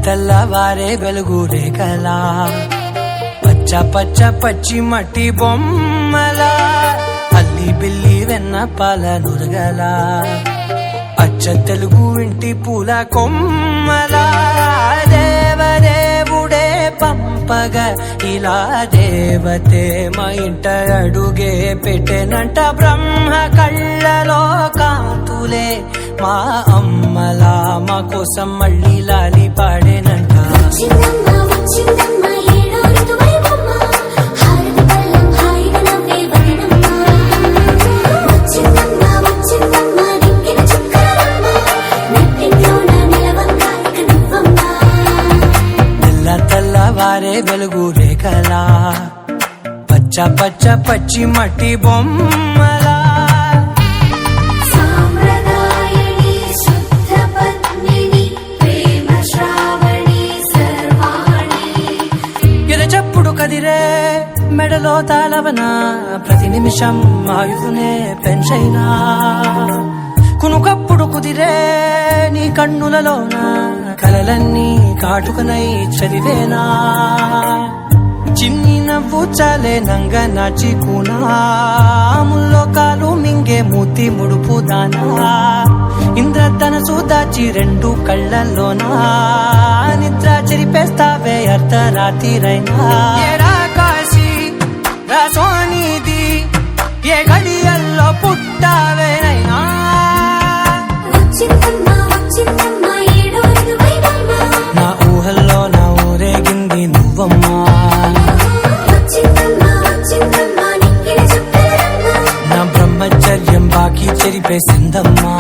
తెల్లవారే వెలుగు రేఖలా పచ్చ పచ్చ పచ్చి మట్టి బొమ్మలా అల్లి బిల్లి వెన్న పాల నురగలా అచ్చ తెలుగు ఇంటి పూల కొమ్మలా దేవదేవుడే పంపగా ఇలా దేవతే మా ఇంట అడుగే పెట్టెనంట బ్రహ్మ కళ్ళలో కాంతులే మా అమ్మలా మా కోసం మళ్ళీ లాలి పాడేనంట. తెల్లవారే వెలుగు రేఖలా పచ్చ పచ్చ పచ్చి మట్టి బొమ్మలా ఎరచప్పుడు కదిరే మెడలో తాళవన ప్రతి నిమిషం ఆయుధునే పెంచైనా కునుకప్పుడు కుదిరే నీ కన్నులలోన కలలన్నీ కాటుకనై చదివేనా చిన్ని నవ్వు చాలే నంగ నాచి కూనాముల్లో కాలు మింగే మూతి ముడుపు దానా ఇంద్రధనసు దాచి రెండు కళ్ళల్లోనా నిద్ర చెరిపేస్తావే అర్ధరాత్రిరైనా ఏరా కాశీ రాసోనిది ఏ గడియల్లో పుట్టావేనైనా నా ఊహల్లో నా ఊరేగింది నువ్వమ్మా నా బ్రహ్మచర్యం బాకీ చెరిపేసిందమ్మా.